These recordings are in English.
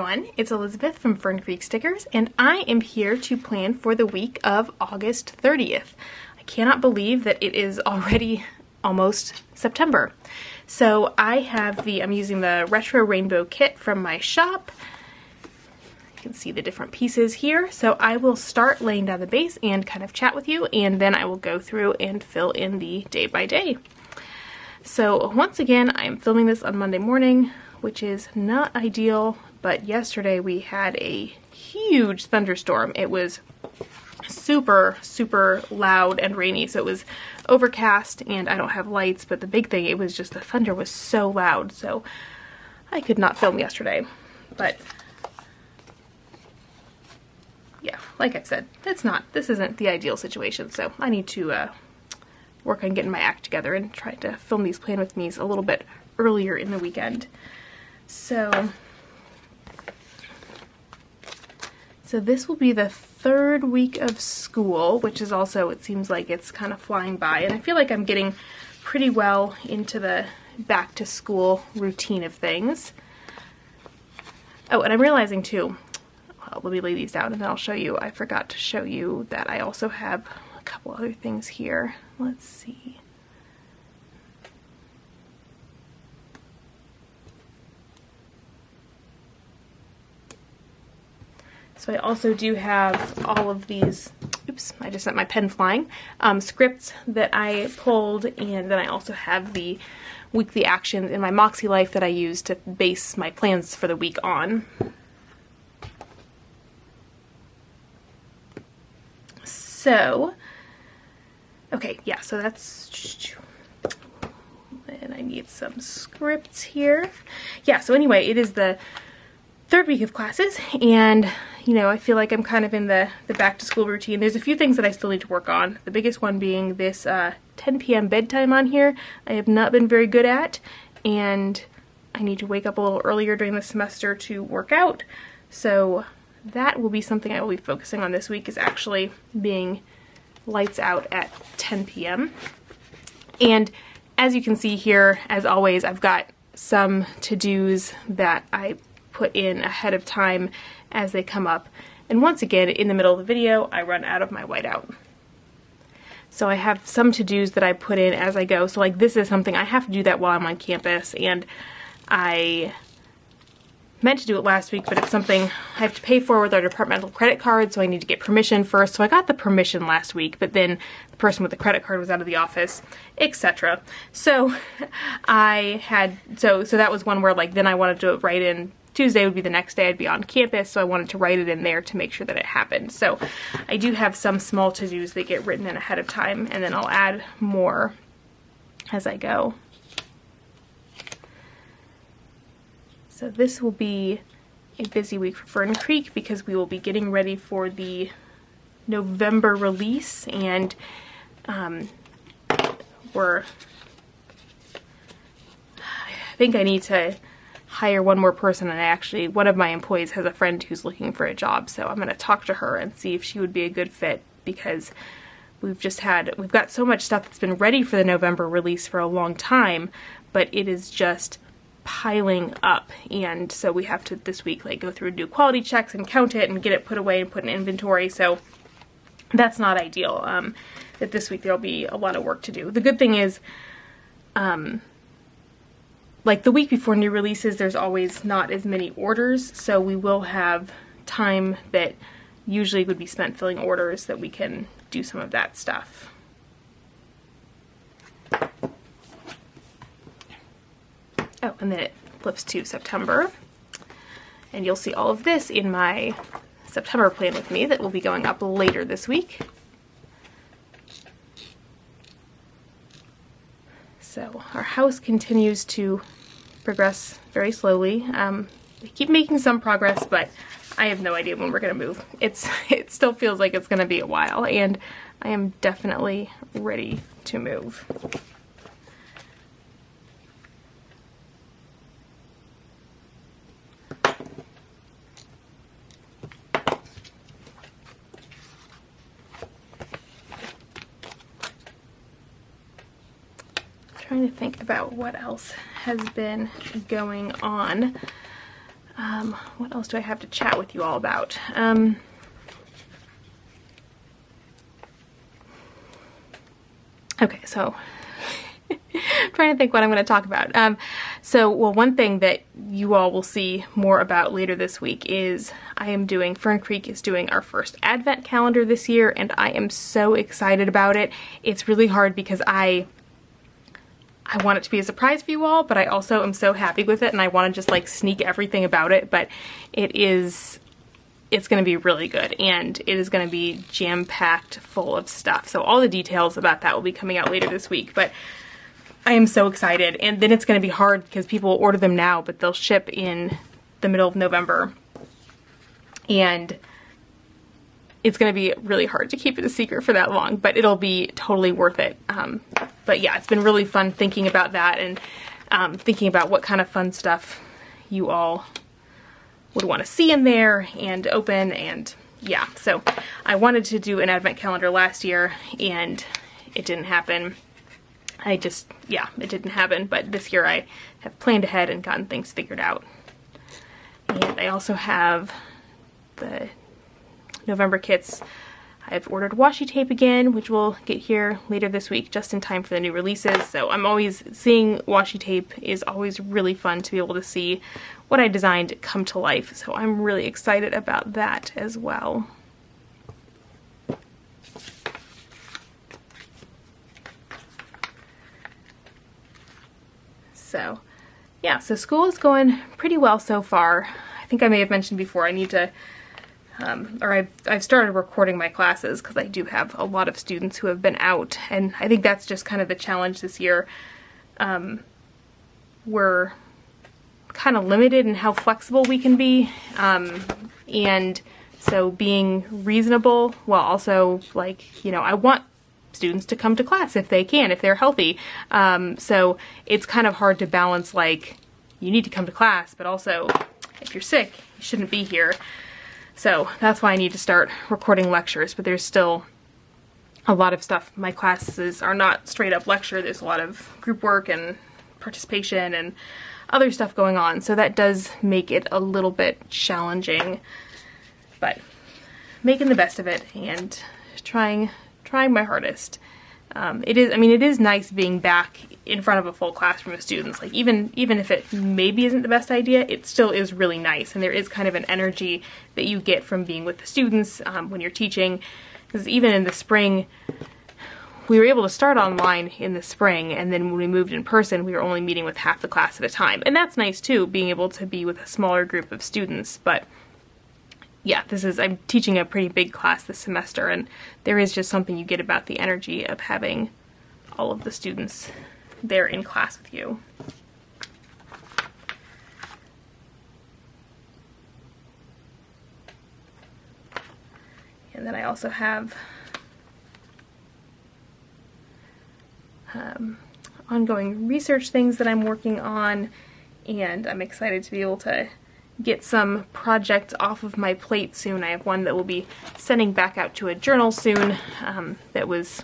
everyone, it's Elizabeth from Fern Creek Stickers, and I am here to plan for the week of August 30th. I cannot believe that it is already almost September. So I'm using the Retro Rainbow kit from my shop. You can see the different pieces here. So I will start laying down the base and kind of chat with you, and then I will go through and fill in the day by day. So once again, I am filming this on Monday morning, which is not ideal, but yesterday we had a huge thunderstorm. It was super, super loud and rainy, so it was overcast and I don't have lights, but the big thing, it was just the thunder was so loud, so I could not film yesterday. But yeah, like I said, this isn't the ideal situation, so I need to work on getting my act together and try to film these plan with me's a little bit earlier in the weekend. So this will be the third week of school, which is also, it seems like it's kind of flying by, and I feel like I'm getting pretty well into the back to school routine of things. Oh, and I'm realizing too, well, let me lay these down and then I'll show you. I forgot to show you that I also have a couple other things here. Let's see. So I also do have all of these, oops, I just sent my pen flying, scripts that I pulled, and then I also have the weekly actions in my Moxie Life that I use to base my plans for the week on. So, okay, yeah, so that's, and I need some scripts here. Yeah, so anyway, it is the third week of classes, and you know, I feel like I'm kind of in the back to school routine. There's a few things that I still need to work on. The biggest one being this 10 p.m. bedtime on here. I have not been very good at, and I need to wake up a little earlier during the semester to work out. So that will be something I will be focusing on this week, is actually being lights out at 10 p.m. And as you can see here, as always, I've got some to-dos that I put in ahead of time as they come up. And once again, in the middle of the video, I run out of my whiteout. So I have some to-dos that I put in as I go. So like this is something I have to do that while I'm on campus, and I meant to do it last week, but it's something I have to pay for with our departmental credit card, so I need to get permission first. So I got the permission last week, but then the person with the credit card was out of the office, etc. So so that was one where like then I wanted to write in Tuesday would be the next day I'd be on campus, so I wanted to write it in there to make sure that it happened. So I do have some small to-dos that get written in ahead of time, and then I'll add more as I go. So this will be a busy week for Fern Creek because we will be getting ready for the November release, and I think I need to hire one more person, and one of my employees has a friend who's looking for a job, so I'm going to talk to her and see if she would be a good fit, because we've got so much stuff that's been ready for the November release for a long time, but it is just piling up, and so we have to this week like go through and do quality checks and count it and get it put away and put in inventory, so that's not ideal. That this week there'll be a lot of work to do. The good thing is like the week before new releases, there's always not as many orders, so we will have time that usually would be spent filling orders that we can do some of that stuff. Oh, and then it flips to September, and you'll see all of this in my September plan with me that will be going up later this week. So our house continues to progress very slowly. We keep making some progress, but I have no idea when we're going to move. It still feels like it's going to be a while, and I am definitely ready to move. Trying to think about what else has been going on. What else do I have to chat with you all about? Okay, so I'm trying to think what I'm going to talk about. Well, one thing that you all will see more about later this week is Fern Creek is doing our first advent calendar this year, and I am so excited about it. It's really hard because I want it to be a surprise for you all, but I also am so happy with it, and I want to just like sneak everything about it, but it's going to be really good, and it is going to be jam-packed full of stuff. So all the details about that will be coming out later this week, but I am so excited. And then it's going to be hard because people will order them now, but they'll ship in the middle of November. And it's going to be really hard to keep it a secret for that long, but it'll be totally worth it. But yeah, it's been really fun thinking about that and thinking about what kind of fun stuff you all would want to see in there and open, and yeah, so I wanted to do an advent calendar last year and it didn't happen. It didn't happen, but this year I have planned ahead and gotten things figured out. And I also have the November kits. I've ordered washi tape again, which will get here later this week, just in time for the new releases. So I'm always seeing washi tape is always really fun to be able to see what I designed come to life. So I'm really excited about that as well. So yeah, so school is going pretty well so far. I think I may have mentioned before I need to I've started recording my classes because I do have a lot of students who have been out, and I think that's just kind of the challenge this year. We're kind of limited in how flexible we can be, and so being reasonable while also, like, you know, I want students to come to class if they can, if they're healthy. So it's kind of hard to balance, like, you need to come to class, but also if you're sick, you shouldn't be here. So that's why I need to start recording lectures, but there's still a lot of stuff. My classes are not straight up lecture. There's a lot of group work and participation and other stuff going on. So that does make it a little bit challenging, but making the best of it and trying my hardest. It is nice being back in front of a full classroom of students. Like, even if it maybe isn't the best idea, it still is really nice, and there is kind of an energy that you get from being with the students when you're teaching. Because even in the spring, we were able to start online in the spring, and then when we moved in person, we were only meeting with half the class at a time. And that's nice too, being able to be with a smaller group of students. But yeah, I'm teaching a pretty big class this semester, and there is just something you get about the energy of having all of the students there in class with you. And then I also have ongoing research things that I'm working on, and I'm excited to be able to get some projects off of my plate soon. I have one that will be sending back out to a journal soon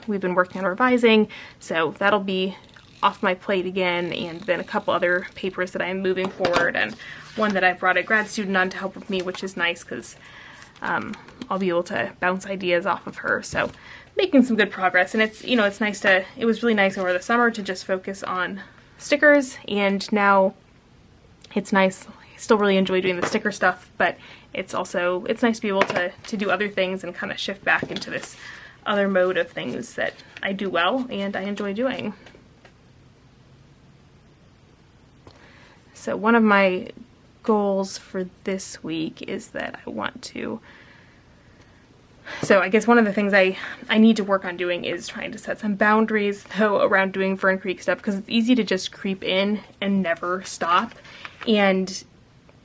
we've been working on revising, so that'll be off my plate again, and then a couple other papers that I'm moving forward, and one that I brought a grad student on to help with me, which is nice because I'll be able to bounce ideas off of her. So making some good progress, and it's nice it was really nice over the summer to just focus on stickers, and now it's nice. I still really enjoy doing the sticker stuff, but it's nice to be able to do other things and kind of shift back into this other mode of things that I do well and I enjoy doing. So one of my goals for this week is that I want to, so I guess one of the things I need to work on doing is trying to set some boundaries though around doing Fern Creek stuff, because it's easy to just creep in and never stop and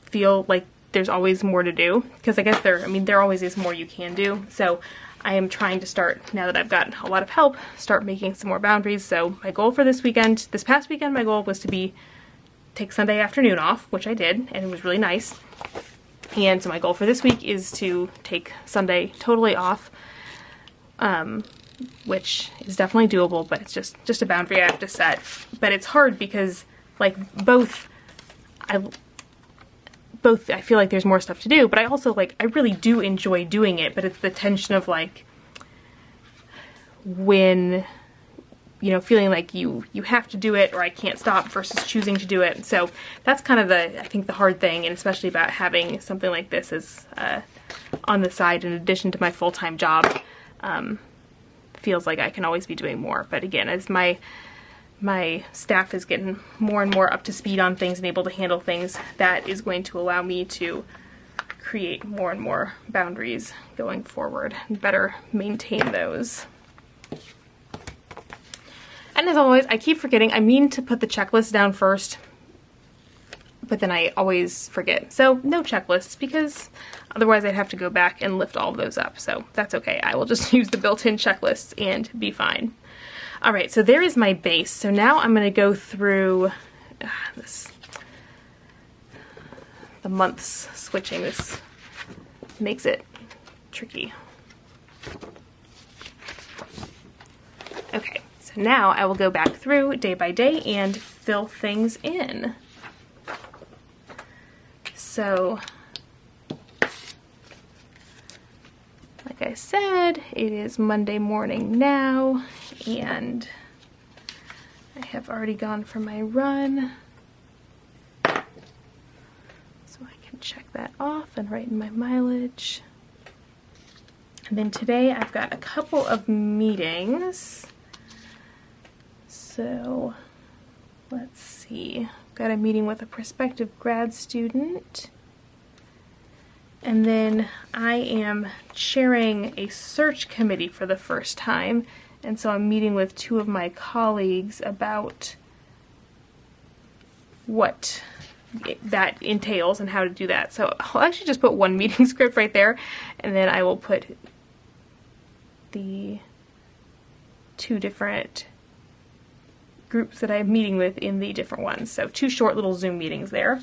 feel like there's always more to do, because I guess there always is more you can do. So I am trying to start, now that I've got a lot of help, start making some more boundaries. So my goal for this past weekend, my goal was to take Sunday afternoon off, which I did, and it was really nice. And so my goal for this week is to take Sunday totally off, which is definitely doable, but it's just a boundary I have to set. But it's hard because, like, both both I feel like there's more stuff to do, but I also like, I really do enjoy doing it, but it's the tension of like when, you know, feeling like you have to do it or I can't stop versus choosing to do it. So that's kind of I think the hard thing, and especially about having something like this is on the side in addition to my full-time job. Feels like I can always be doing more. But again, as my staff is getting more and more up to speed on things and able to handle things, that is going to allow me to create more and more boundaries going forward and better maintain those. And as always, I keep forgetting, I mean to put the checklist down first, but then I always forget. So no checklists, because otherwise I'd have to go back and lift all of those up. So that's okay. I will just use the built-in checklists and be fine. All right, so there is my base. So now I'm going to go through the months switching. This makes it tricky. Okay, so now I will go back through day by day and fill things in. So, like I said, it is Monday morning now, and I have already gone for my run. So I can check that off and write in my mileage. And then today I've got a couple of meetings. So let's see. I've got a meeting with a prospective grad student. And then I am chairing a search committee for the first time. And so I'm meeting with two of my colleagues about what that entails and how to do that. So I'll actually just put one meeting script right there, and then I will put the two different groups that I'm meeting with in the different ones. So 2 short little Zoom meetings there.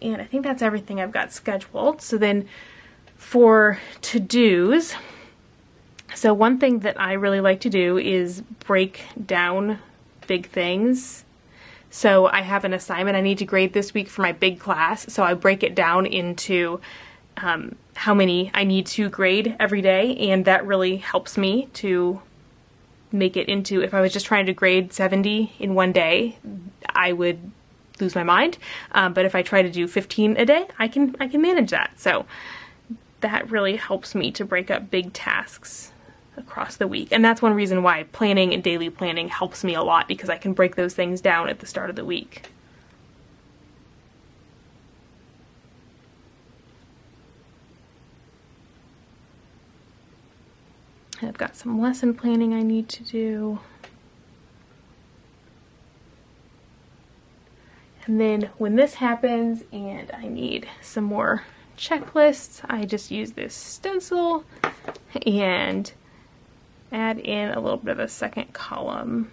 And I think that's everything I've got scheduled. So then for to-dos, so one thing that I really like to do is break down big things. So I have an assignment I need to grade this week for my big class. So I break it down into how many I need to grade every day. And that really helps me to make it into, if I was just trying to grade 70 in one day, I would lose my mind. But if I try to do 15 a day, I can manage that. So that really helps me to break up big tasks across the week. And that's one reason why planning and daily planning helps me a lot, because I can break those things down at the start of the week. I've got some lesson planning I need to do. And then when this happens and I need some more checklists, I just use this stencil and add in a little bit of a second column.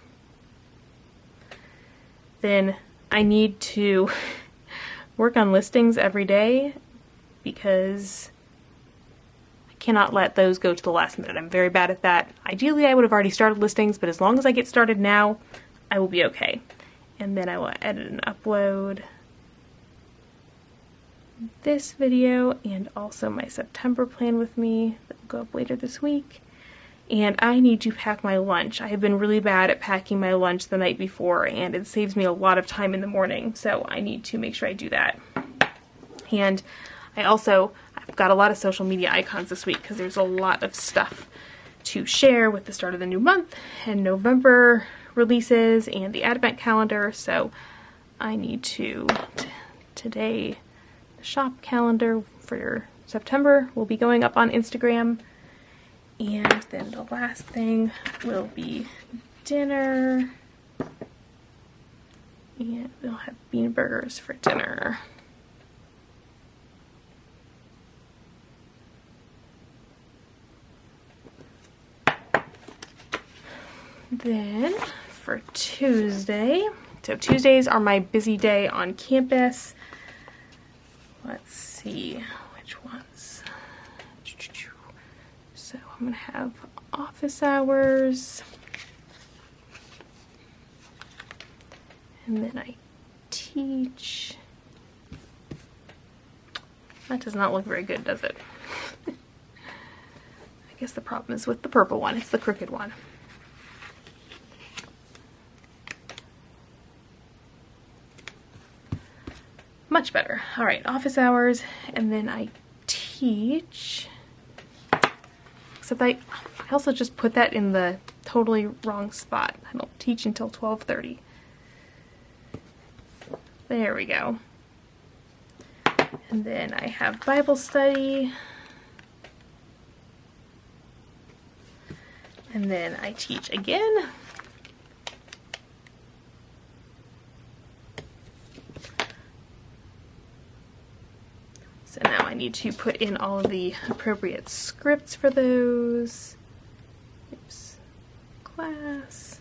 Then I need to work on listings every day, because cannot let those go to the last minute. I'm very bad at that. Ideally, I would have already started listings, but as long as I get started now, I will be okay. And then I will edit and upload this video and also my September plan with me that will go up later this week. And I need to pack my lunch. I have been really bad at packing my lunch the night before, and it saves me a lot of time in the morning, so I need to make sure I do that. And I've got a lot of social media icons this week because there's a lot of stuff to share with the start of the new month and November releases and the advent calendar. So I need to, today, the shop calendar for September will be going up on Instagram. And then the last thing will be dinner. And we'll have bean burgers for dinner. Then for Tuesday, so Tuesdays are my busy day on campus. Let's see which ones. So I'm gonna have office hours, and then I teach, That does not look very good, does it? I guess the problem is with the purple one. It's the crooked one. Much better. All right, office hours, and then I teach. Except I also just put that in the totally wrong spot. I don't teach until 12:30. There we go. And then I have Bible study. And then I teach again. So now I need to put in all of the appropriate scripts for those. Oops. Class.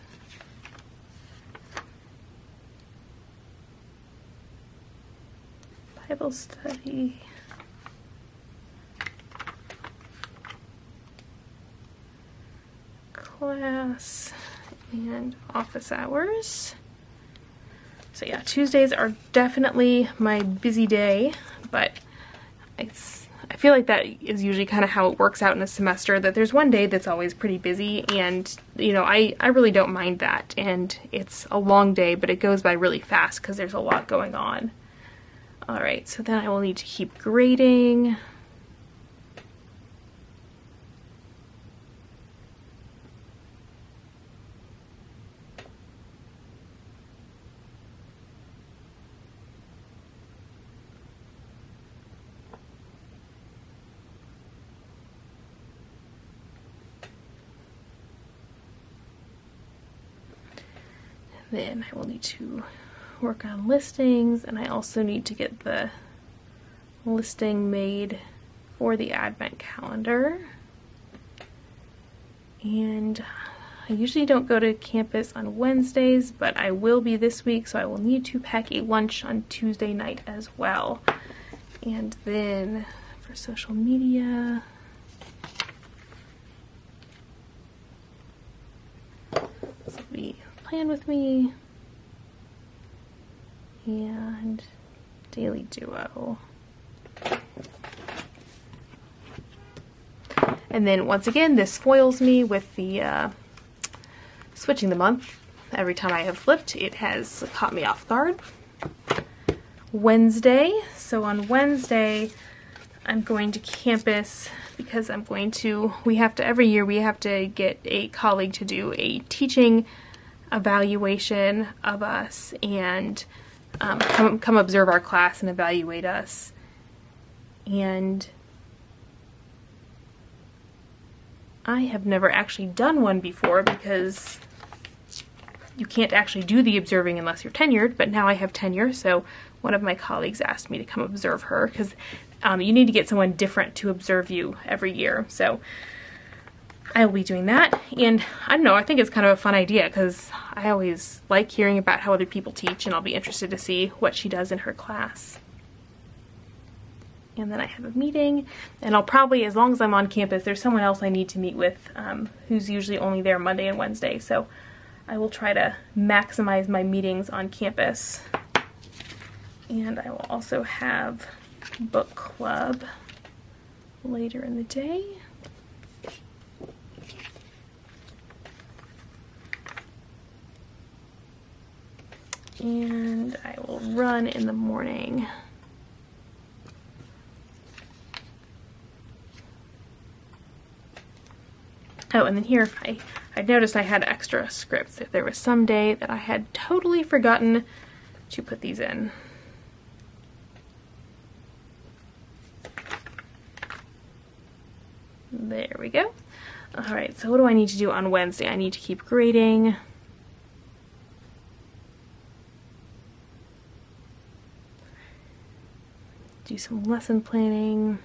Bible study. Class. And office hours. So yeah, Tuesdays are definitely my busy day, but I feel like that is usually kind of how it works out in a semester, that there's one day that's always pretty busy, and you know, I really don't mind that, and it's a long day, but it goes by really fast because there's a lot going on. Alright, so then I will need to keep grading. Then I will need to work on listings, and I also need to get the listing made for the advent calendar. And I usually don't go to campus on Wednesdays, but I will be this week, so I will need to pack a lunch on Tuesday night as well. And then for social media, this will be Plan With Me and Daily Duo. And then once again, this foils me with the switching the month. Every time I have flipped, it has caught me off guard. Wednesday. So on Wednesday, I'm going to campus because every year we have to get a colleague to do a teaching evaluation of us and come observe our class and evaluate us. And I have never actually done one before because you can't actually do the observing unless you're tenured, but now I have tenure, so one of my colleagues asked me to come observe her because you need to get someone different to observe you every year. So I will be doing that, and I don't know, I think it's kind of a fun idea because I always like hearing about how other people teach, and I'll be interested to see what she does in her class. And then I have a meeting, and I'll probably, as long as I'm on campus, there's someone else I need to meet with who's usually only there Monday and Wednesday, so I will try to maximize my meetings on campus. And I will also have book club later in the day. And I will run in the morning. Oh, and then here I noticed I had extra scripts. If there was some day that I had totally forgotten to put these in. There we go. Alright, so what do I need to do on Wednesday? I need to keep grading. Do some lesson planning.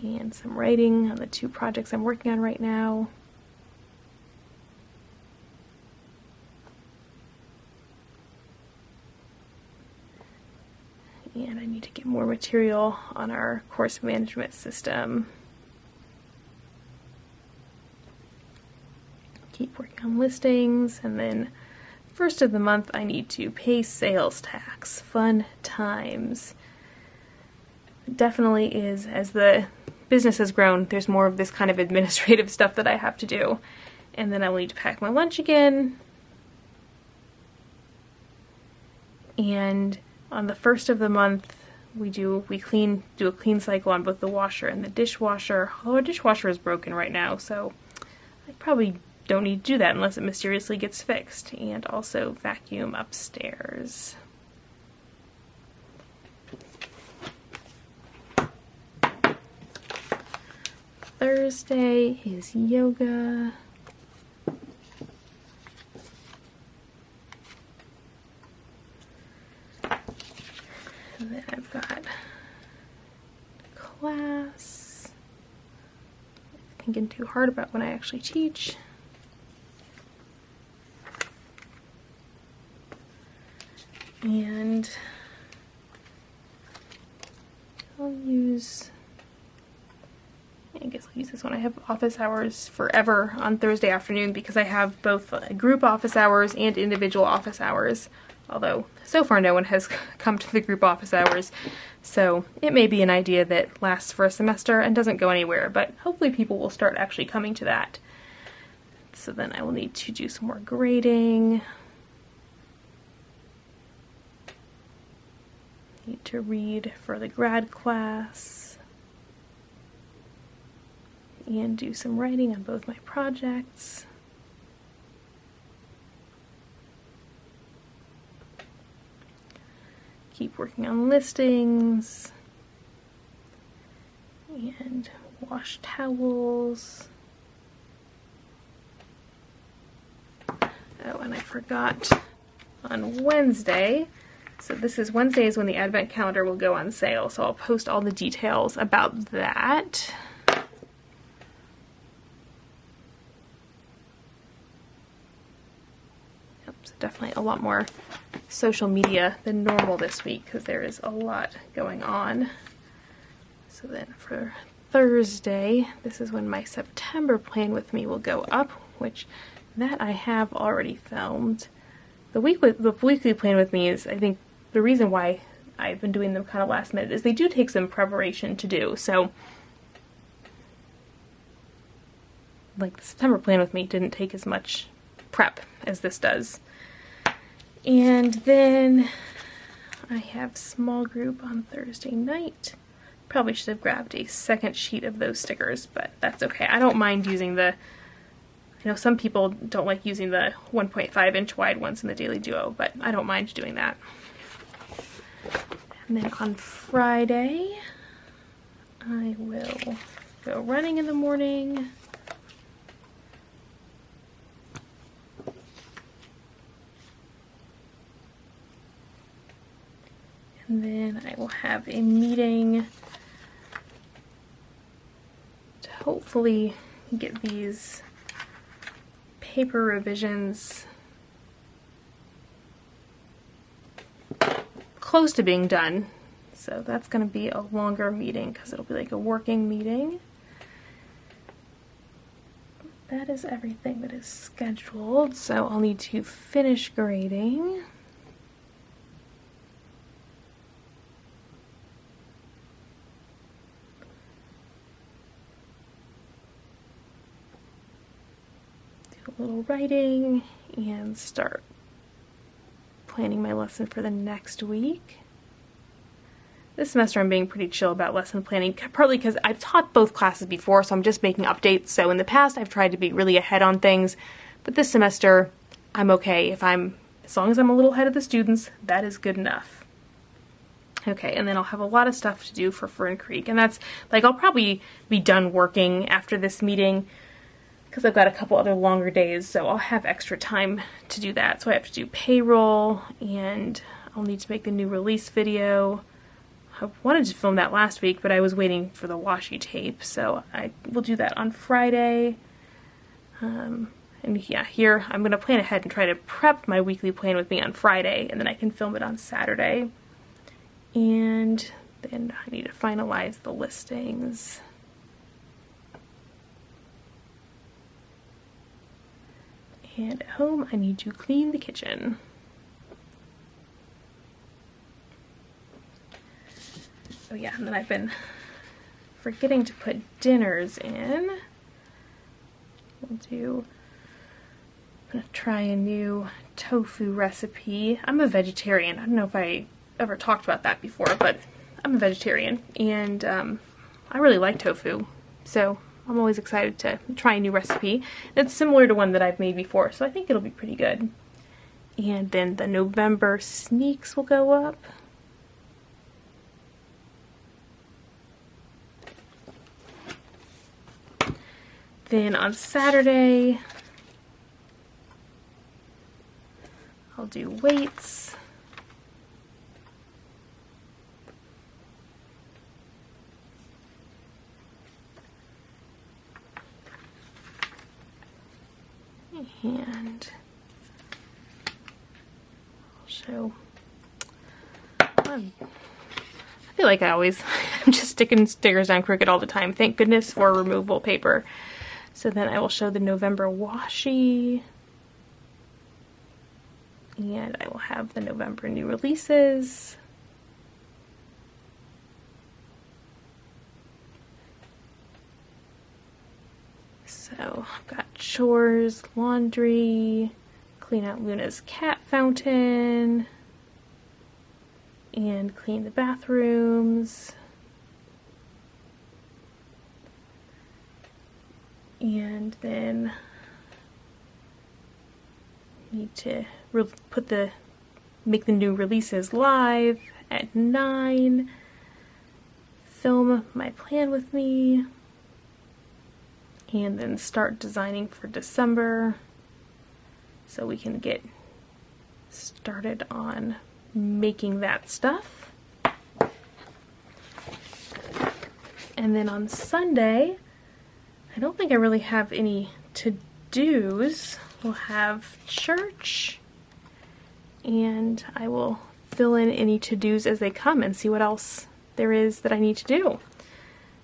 And some writing on the 2 projects I'm working on right now. And I need to get more material on our course management system. Keep working on listings, and then first of the month I need to pay sales tax. Fun times. Definitely is, as the business has grown, there's more of this kind of administrative stuff that I have to do. And then I will need to pack my lunch again. And on the first of the month, we do a clean cycle on both the washer and the dishwasher. Although our dishwasher is broken right now, so I probably don't need to do that unless it mysteriously gets fixed. And also vacuum upstairs. Thursday is yoga. And then I've got class. Thinking too hard about when I actually teach. And I'll use, I guess I'll use this one. I have office hours forever on Thursday afternoon because I have both group office hours and individual office hours. Although, so far no one has come to the group office hours, so it may be an idea that lasts for a semester and doesn't go anywhere, but hopefully people will start actually coming to that. So then I will need to do some more grading. Need to read for the grad class. And do some writing on both my projects. Keep working on listings and wash towels. Oh, and I forgot on Wednesday. So Wednesday is when the advent calendar will go on sale. So I'll post all the details about that. Yep, so definitely a lot more social media than normal this week because there is a lot going on. So then for Thursday, this is when my September plan with me will go up, which that I have already filmed. The weekly plan with me is, I think, the reason why I've been doing them kind of last minute is they do take some preparation to do. So, like the September plan with me didn't take as much prep as this does. And then I have small group on Thursday night. Probably should have grabbed a second sheet of those stickers, but that's okay. I don't mind using I know some people don't like using the 1.5 inch wide ones in the Daily Duo, but I don't mind doing that. And then on Friday, I will go running in the morning. And then I will have a meeting to hopefully get these paper revisions close to being done. So that's going to be a longer meeting because it'll be like a working meeting. That is everything that is scheduled. So I'll need to finish grading. A little writing and start planning my lesson for the next week. This semester I'm being pretty chill about lesson planning, partly because I've taught both classes before, so I'm just making updates. So in the past I've tried to be really ahead on things, but this semester I'm okay. As long as I'm a little ahead of the students, that is good enough. Okay, and then I'll have a lot of stuff to do for Fern Creek, and that's, like, I'll probably be done working after this meeting, because I've got a couple other longer days, so I'll have extra time to do that. So I have to do payroll, and I'll need to make the new release video. I wanted to film that last week, but I was waiting for the washi tape, so I will do that on Friday. And yeah, here I'm going to plan ahead and try to prep my weekly plan with me on Friday, and then I can film it on Saturday. And then I need to finalize the listings. And at home, I need to clean the kitchen. Oh yeah, and then I've been forgetting to put dinners in. I'm gonna try a new tofu recipe. I'm a vegetarian. I don't know if I ever talked about that before, but I'm a vegetarian, and I really like tofu, so I'm always excited to try a new recipe. It's similar to one that I've made before, so I think it'll be pretty good. And then the November sneaks will go up. Then on Saturday, I'll do weights. And I'll show, I feel like I'm just sticking stickers down crooked all the time. Thank goodness for removable paper. So then I will show the November washi, and I will have the November new releases. So I've got chores, laundry, clean out Luna's cat fountain, and clean the bathrooms. And then need to make the new releases live at 9. Film my plan with me. And then start designing for December so we can get started on making that stuff. And then on Sunday, I don't think I really have any to-dos. We'll have church, and I will fill in any to-dos as they come and see what else there is that I need to do.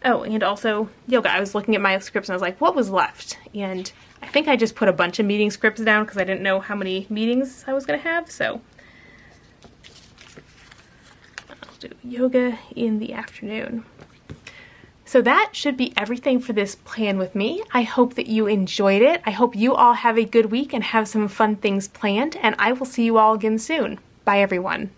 Oh, and also yoga. I was looking at my scripts and I was like, what was left? And I think I just put a bunch of meeting scripts down because I didn't know how many meetings I was going to have, so I'll do yoga in the afternoon. So that should be everything for this plan with me. I hope that you enjoyed it. I hope you all have a good week and have some fun things planned, and I will see you all again soon. Bye, everyone.